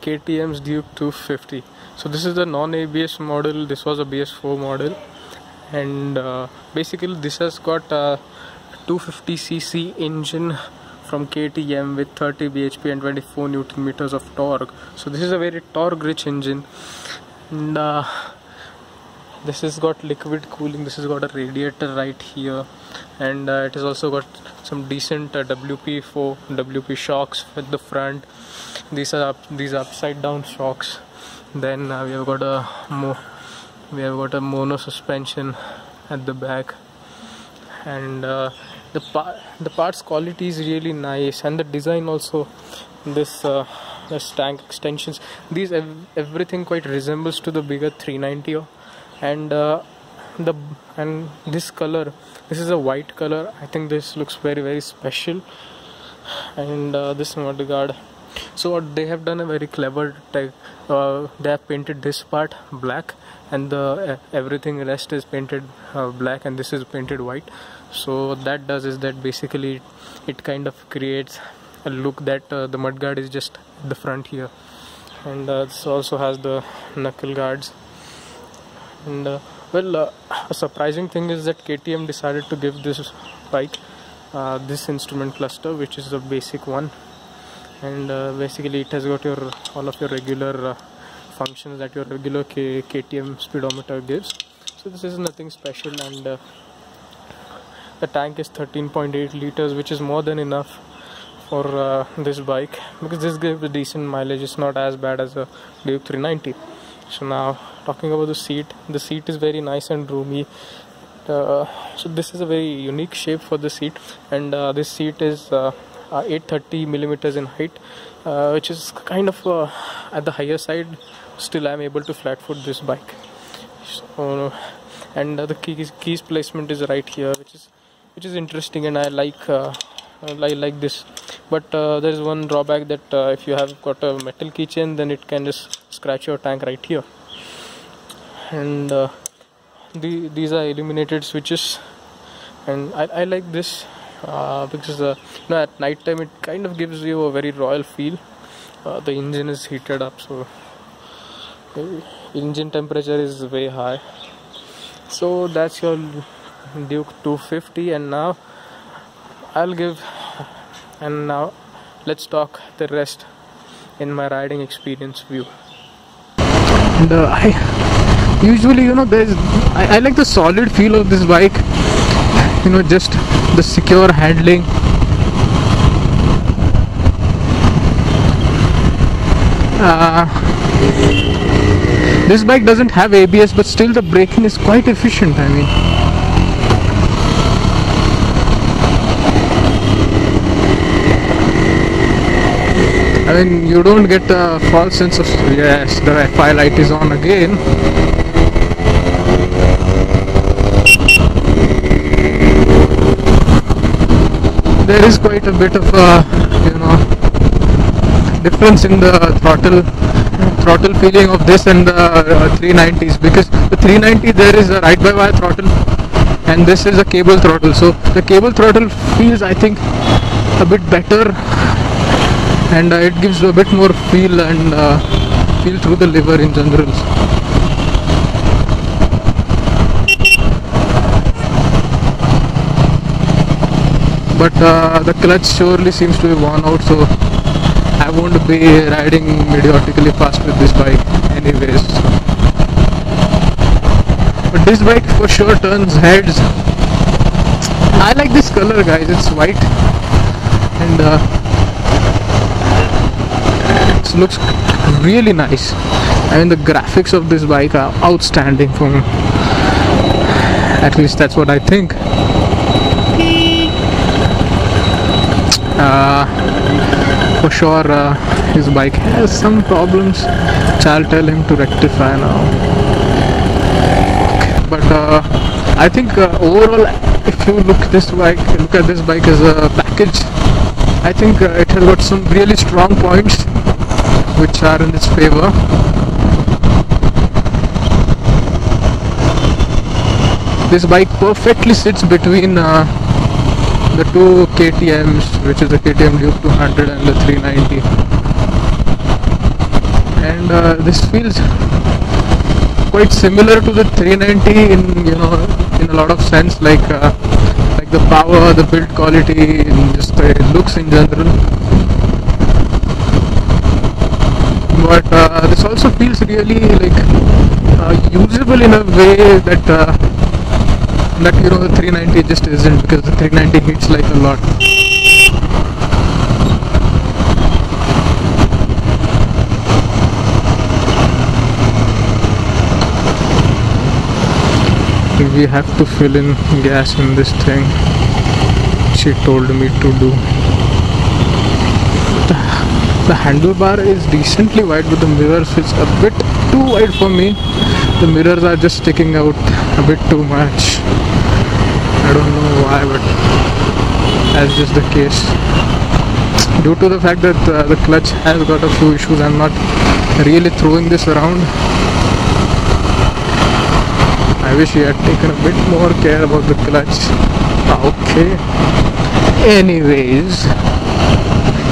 KTM's Duke 250. So this is the non-ABS model. This was a BS4 model, and basically this has got a 250cc engine from KTM with 30 bhp and 24 Newton meters of torque. So this is a very torque rich engine, and this has got liquid cooling. This has got a radiator right here, and it has also got some decent WP shocks at the front. These are upside down shocks. Then we have got a mono suspension at the back, and the parts quality is really nice, and the design also. This tank extensions, everything quite resembles to the bigger 390, and this color, this is a white color. I think this looks very, very special. And this mudguard, so what they have done, a very clever tech. They have painted this part black, and the everything rest is painted black, and this is painted white. So what that does is that basically it kind of creates a look that the mudguard is just at the front here. And this also has the knuckle guards. And a surprising thing is that KTM decided to give this bike this instrument cluster, which is the basic one, and basically it has got all of your regular functions that your regular KTM speedometer gives. So this is nothing special, and the tank is 13.8 liters, which is more than enough for this bike, because this gives a decent mileage. It's not as bad as a Duke 390. So now talking about the seat is very nice and roomy. So this is a very unique shape for the seat, and this seat is 830 millimeters in height, which is kind of at the higher side. Still I am able to flat foot this bike. So, and the keys placement is right here, which is interesting, and I like this. But there is one drawback, that if you have got a metal keychain, then it can just scratch your tank right here. And these are illuminated switches, and I like this because at night time it kind of gives you a very royal feel. The engine is heated up, so the engine temperature is way high. So that's your Duke 250, and now let's talk the rest in my riding experience view. And usually, I like the solid feel of this bike, just the secure handling. This bike doesn't have ABS, but still the braking is quite efficient. I mean, you don't get a false sense of, yes, the FI light is on again. There is quite a bit of difference in the throttle feeling of this and the 390s, because the 390 there is a ride-by-wire throttle, and this is a cable throttle. So the cable throttle feels, I think, a bit better, and it gives a bit more feel and feel through the lever in general. But the clutch surely seems to be worn out, so I won't be riding idiotically fast with this bike anyways. But this bike for sure turns heads. I like this color, guys. It's white, and it looks really nice. I mean, the graphics of this bike are outstanding for me. At least that's what I think. For sure his bike has some problems, which I'll tell him to rectify now. But I think overall, if you look at this bike as a package, I think it has got some really strong points which are in its favor. This bike perfectly sits between the two KTMs, which is the KTM Duke 200 and the 390. and this feels quite similar to the 390 in in a lot of sense, like the power, the build quality, and just the looks in general. But this also feels really like usable in a way that the 390 just isn't, because the 390 hits like a lot. We have to fill in gas in this thing, she told me to do. The handlebar is decently wide, but the mirrors is a bit too wide for me. The mirrors are just sticking out a bit too much. I don't know why, but that's just the case. Due to the fact that the clutch has got a few issues, I'm not really throwing this around. I wish he had taken a bit more care about the clutch. Okay. Anyways,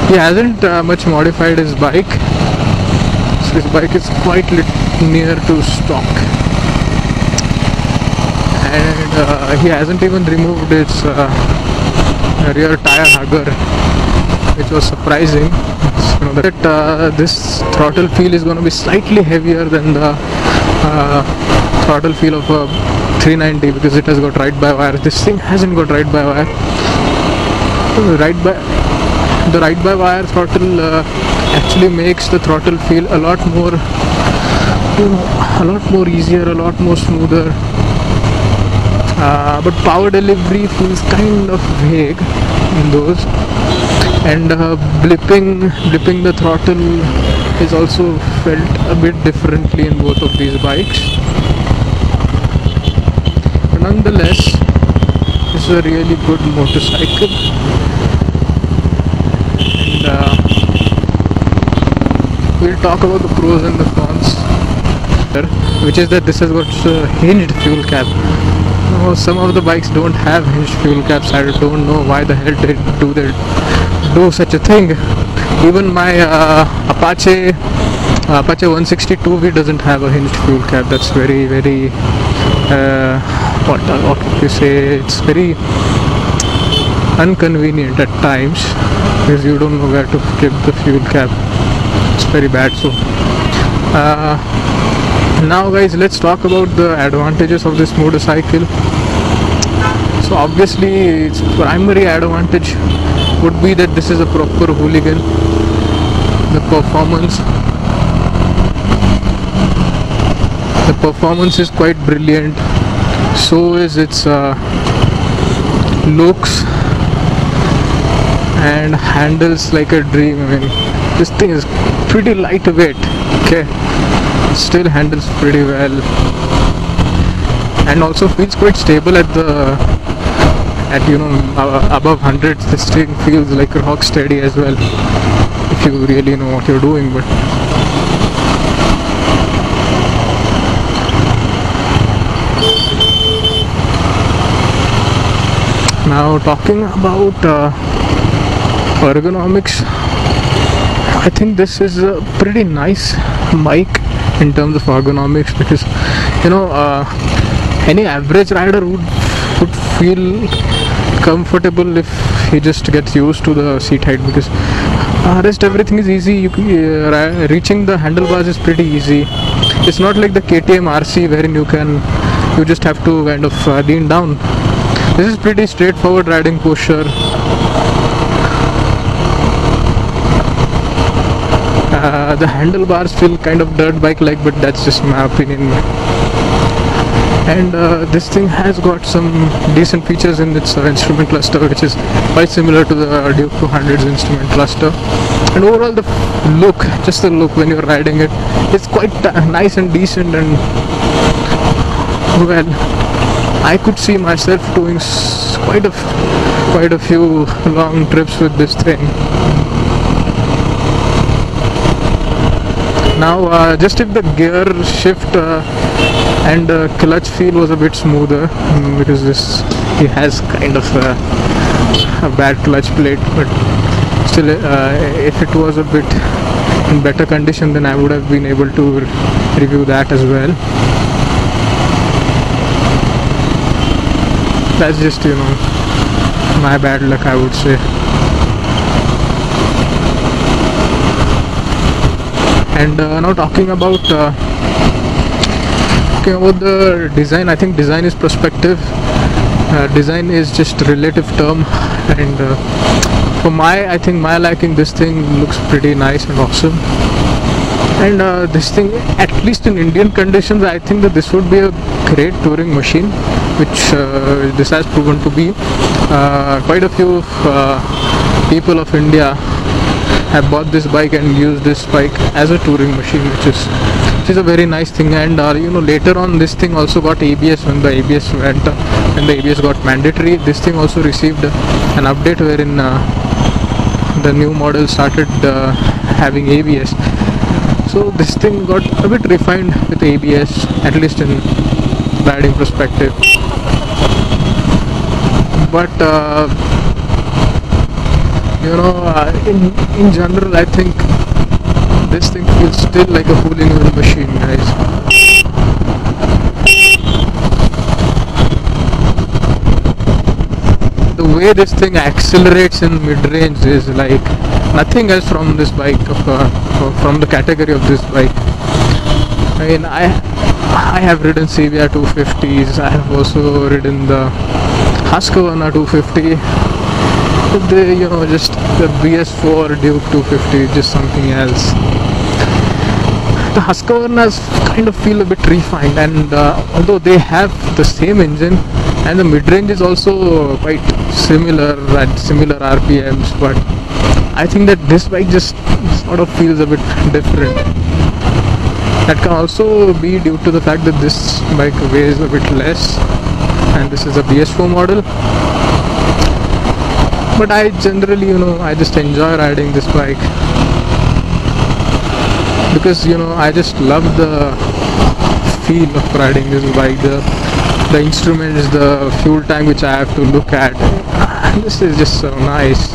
he hasn't much modified his bike. So his bike is quite near to stock. And he hasn't even removed its rear tire hugger, which was surprising. So that this throttle feel is going to be slightly heavier than the throttle feel of a 390, because it has got ride-by-wire. This thing hasn't got ride-by-wire. The ride-by-wire throttle actually makes the throttle feel a lot more, easier, a lot more smoother. But power delivery feels kind of vague in those, and blipping the throttle is also felt a bit differently in both of these bikes. But nonetheless, this is a really good motorcycle, and we'll talk about the pros and the cons, which is that this has got a hinged fuel cap. Some of the bikes don't have hinged fuel caps. I don't know why the hell they do such a thing. Even my Apache 160 doesn't have a hinged fuel cap. That's very what you say, it's very inconvenient at times, because you don't know where to keep the fuel cap. It's very bad. So now guys, let's talk about the advantages of this motorcycle. So obviously its primary advantage would be that this is a proper hooligan. The performance is quite brilliant. So is its looks, and handles like a dream. I mean, this thing is pretty lightweight. Okay, still handles pretty well, and also feels quite stable at above 100. This thing feels like rock steady as well, if you really know what you're doing. But now talking about ergonomics, I think this is a pretty nice bike in terms of ergonomics, because any average rider would feel comfortable if he just gets used to the seat height, because rest everything is easy. Reaching the handlebars is pretty easy. It's not like the KTM RC wherein you just have to kind of lean down. This is pretty straightforward riding posture. The handlebars feel kind of dirt bike like, but that's just my opinion. And this thing has got some decent features in its instrument cluster, which is quite similar to the Duke250's instrument cluster. And overall the look, just the look when you're riding it, it's quite nice and decent, and well, I could see myself doing quite a few long trips with this thing. Now just if the gear shift and clutch feel was a bit smoother, because he has kind of a bad clutch plate, but still if it was a bit in better condition, then I would have been able to review that as well. That's just, you know, my bad luck, I would say. And now talking about the design, I think design is perspective. Design is just a relative term, and for I think my liking, this thing looks pretty nice and awesome. And this thing, at least in Indian conditions, I think that this would be a great touring machine, which this has proven to be. Quite a few people of India have bought this bike and used this bike as a touring machine, which is a very nice thing. And you know, later on this thing also got ABS when the ABS got mandatory. This thing also received an update wherein the new model started having ABS. So this thing got a bit refined with ABS, at least in riding perspective. But you know, in general, I think this thing feels still like a fooling machine, guys. The way this thing accelerates in mid-range is like nothing else from this bike, from the category of this bike. I mean, I have ridden CBR 250s. I have also ridden the Husqvarna 250. But you know, just the BS4 Duke 250 is just something else. The Husqvarnas kind of feel a bit refined, and although they have the same engine, and the mid-range is also quite similar at similar RPMs, but I think that this bike just sort of feels a bit different. That can also be due to the fact that this bike weighs a bit less, and this is a BS4 model. But I generally, you know, I just enjoy riding this bike because, you know, I just love the feel of riding this bike. The instruments, the fuel tank which I have to look at. This is just so nice.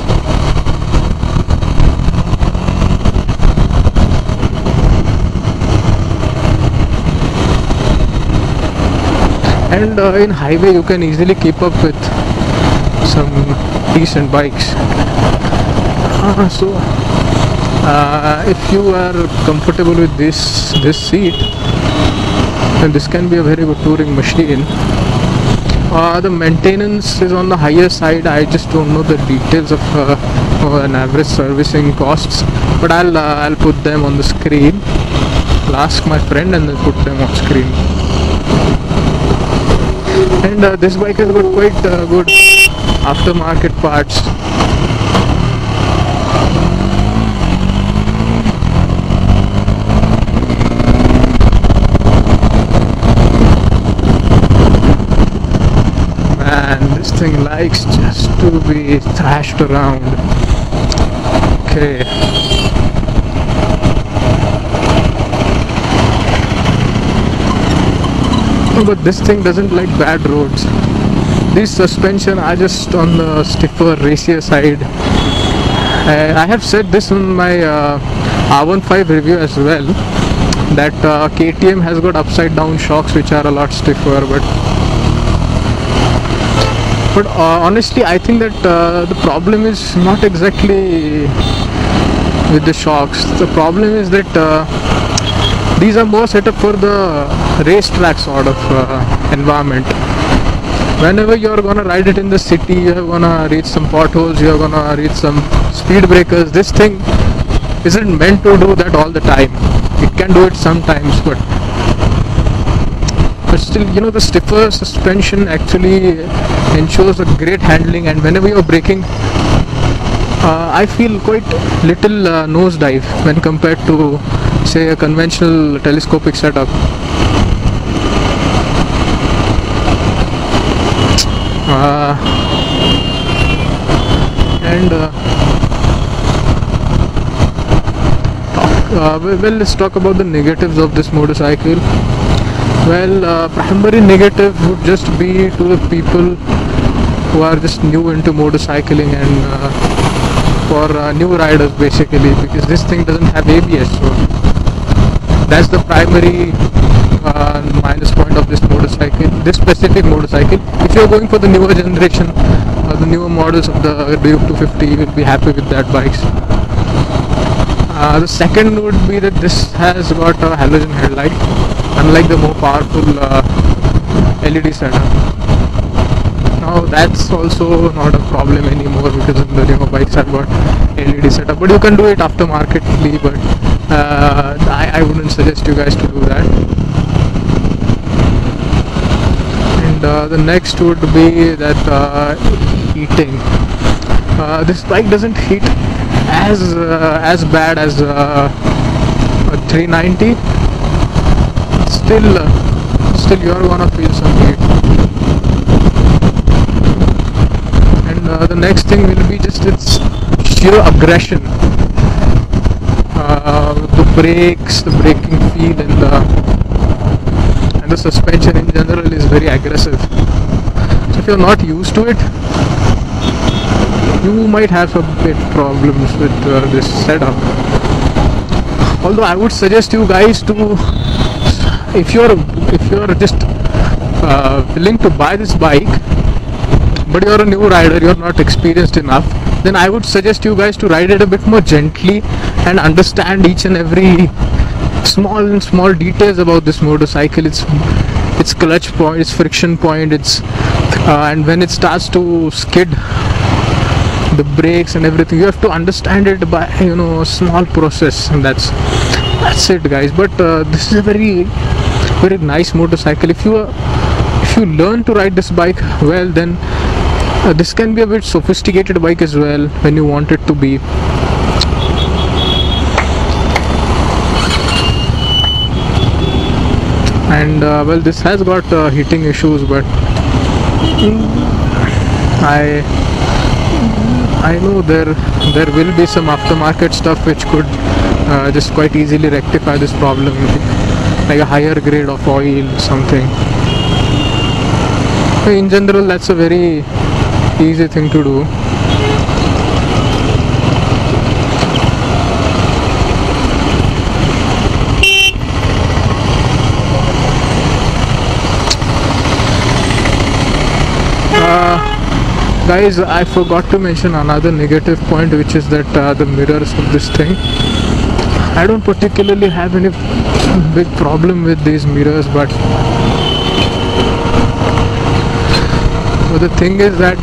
And in highway you can easily keep up with some decent bikes. So if you are comfortable with this seat, then this can be a very good touring machine. The maintenance is on the higher side. I just don't know the details of an average servicing costs, but I'll put them on the screen. I'll ask my friend and then put them on screen. And this bike has got quite good aftermarket parts. Man, this thing likes just to be thrashed around. Okay. But this thing doesn't like bad roads. These suspension are just on the stiffer, racier side. I have said this in my R15 review as well, that KTM has got upside down shocks which are a lot stiffer, but honestly I think that the problem is not exactly with the shocks. The problem is that these are more set up for the racetrack sort of environment. Whenever you're gonna ride it in the city, you're gonna reach some potholes, you're gonna reach some speed breakers. This thing isn't meant to do that all the time. It can do it sometimes, but still, you know, the stiffer suspension actually ensures a great handling, and whenever you're braking, I feel quite little nosedive when compared to, say, a conventional telescopic setup. Well, let's talk about the negatives of this motorcycle. Well, primary negative would just be to the people who are just new into motorcycling and for new riders basically, because this thing doesn't have ABS, so that's the primary minus point of this motorcycle, this specific motorcycle. If you're going for the newer generation or the newer models of the Duke 250, you will be happy with that bikes. The second would be that this has got a halogen headlight, unlike the more powerful LED setup. Now that's also not a problem anymore because the newer bikes have got LED setup, but you can do it aftermarketly, but I wouldn't suggest you guys to do that. And the next would be that heating. This bike doesn't heat as bad as a 390. Still you're gonna feel some heat. And the next thing will be just its sheer aggression. The brakes, the braking feel, and the suspension in general is very aggressive. So if you're not used to it, you might have a bit problems with this setup. Although I would suggest you guys to, if you're just willing to buy this bike, but you're a new rider, you're not experienced enough, then I would suggest you guys to ride it a bit more gently and understand each and every small details about this motorcycle. Its clutch point, its friction point, and when it starts to skid, the brakes and everything, you have to understand it by a small process, and that's it, guys. But this is a very nice motorcycle. If you learn to ride this bike well, then this can be a bit sophisticated bike as well when you want it to be. And well, this has got heating issues, but I know there will be some aftermarket stuff which could just quite easily rectify this problem, like a higher grade of oil, something. In general, that's a very easy thing to do. Guys, I forgot to mention another negative point, which is that the mirrors of this thing. I don't particularly have any big problem with these mirrors, but the thing is that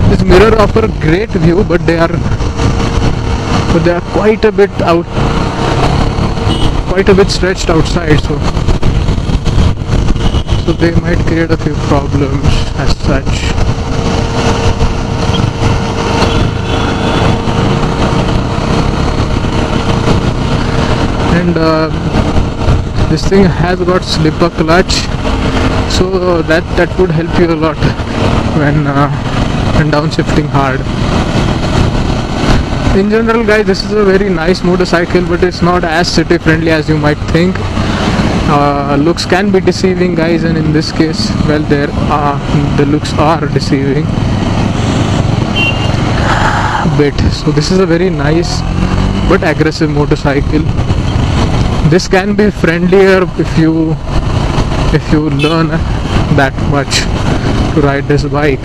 this mirror offer a great view, but they are quite a bit stretched outside, so they might create a few problems as such. And this thing has got slipper clutch, so that would help you a lot when downshifting hard. In general, guys, this is a very nice motorcycle, but it's not as city friendly as you might think. Looks can be deceiving, guys, and in this case, well, the looks are deceiving a bit. So this is a very nice but aggressive motorcycle. This can be friendlier if you learn that much to ride this bike.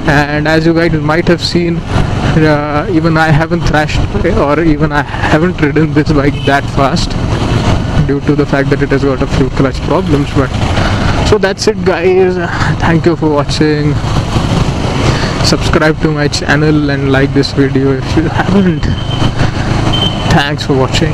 And as you guys might have seen, even I haven't thrashed or even I haven't ridden this bike that fast, due to the fact that it has got a few clutch problems. But so that's it, guys. Thank you for watching. Subscribe to my channel and like this video if you haven't. Thanks for watching.